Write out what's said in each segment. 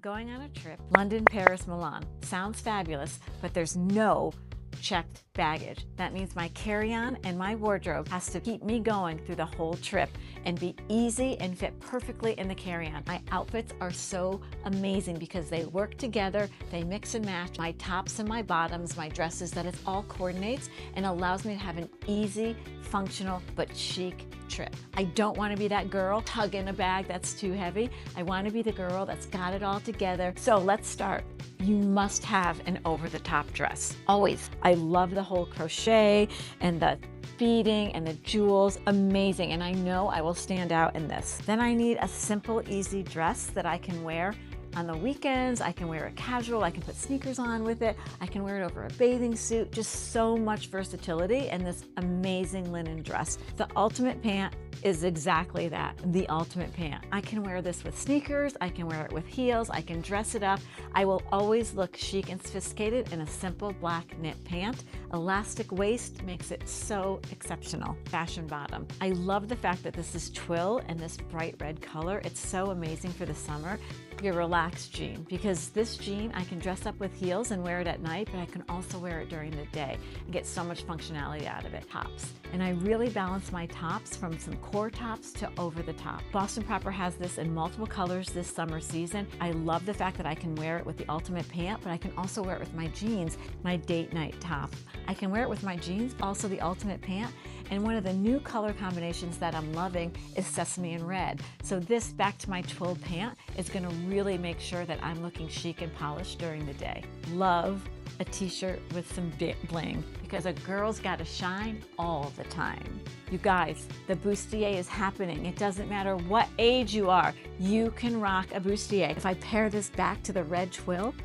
going on a trip, London, Paris, Milan. Sounds fabulous, but there's no checked baggage. That means my carry-on and my wardrobe has to keep me going through the whole trip and be easy and fit perfectly in the carry-on. My outfits are so amazing because they work together, they mix and match my tops and my bottoms, my dresses, that it all coordinates and allows me to have an easy, functional, but chic trip. I don't want to be that girl tugging a bag that's too heavy. I want to be the girl that's got it all together. So let's start. You must have an over-the-top dress, always. I love the whole crochet and the beading and the jewels, amazing. And I know I will stand out in this. Then I need a simple, easy dress that I can wear on the weekends. I can wear it casual, I can put sneakers on with it, I can wear it over a bathing suit, just so much versatility in this amazing linen dress. The ultimate pant is exactly that, the ultimate pant. I can wear this with sneakers, I can wear it with heels, I can dress it up. I will always look chic and sophisticated in a simple black knit pant. Elastic waist makes it so exceptional. Fashion bottom. I love the fact that this is twill and this bright red color. It's so amazing for the summer. Your relaxed jean, because this jean I can dress up with heels and wear it at night, but I can also wear it during the day and get so much functionality out of it. Tops. And I really balance my tops from some core tops to over the top. Boston Proper has this in multiple colors this summer season. I love the fact that I can wear it with the ultimate pant, but I can also wear it with my jeans, my date night top. I can wear it with my jeans, also the ultimate pant. And one of the new color combinations that I'm loving is sesame and red. So this, back to my twill pant, is gonna really make sure that I'm looking chic and polished during the day. Love a t-shirt with some bling, because a girl's gotta shine all the time. You guys, the bustier is happening. It doesn't matter what age you are, you can rock a bustier. If I pair this back to the red twill,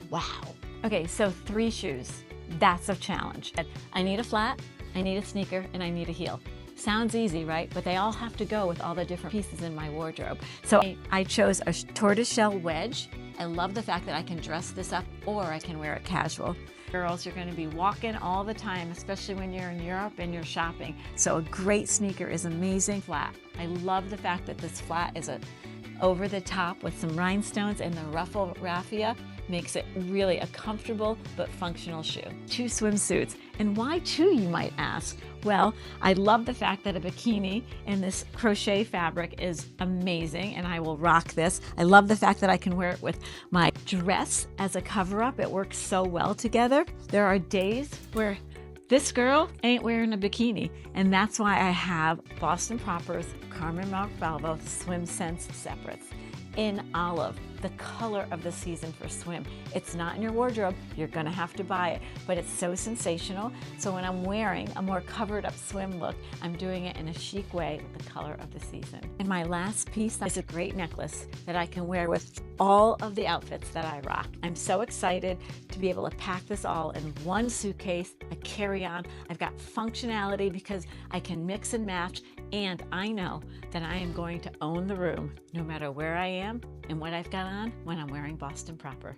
wow. Okay, so 3 shoes. That's a challenge. I need a flat, I need a sneaker, and I need a heel. Sounds easy, right? But they all have to go with all the different pieces in my wardrobe. So I chose a tortoiseshell wedge. I love the fact that I can dress this up or I can wear it casual. Girls, you're gonna be walking all the time, especially when you're in Europe and you're shopping. So a great sneaker is amazing. Flat. I love the fact that this flat is over the top with some rhinestones, and the ruffle raffia makes it really a comfortable but functional shoe. 2 swimsuits. And why 2, you might ask? Well, I love the fact that a bikini in this crochet fabric is amazing, and I will rock this. I love the fact that I can wear it with my dress as a cover-up. It works so well together. There are days where this girl ain't wearing a bikini, and that's why I have Boston Proper's Carmen Montalvo Swim Sense separates in olive, the color of the season for swim. It's not in your wardrobe, you're gonna have to buy it, but it's so sensational. So when I'm wearing a more covered up swim look, I'm doing it in a chic way with the color of the season. And my last piece is a great necklace that I can wear with all of the outfits that I rock. I'm so excited to be able to pack this all in one suitcase, a carry-on. I've got functionality because I can mix and match, and I know that I am going to own the room no matter where I am and what I've got on when I'm wearing Boston Proper.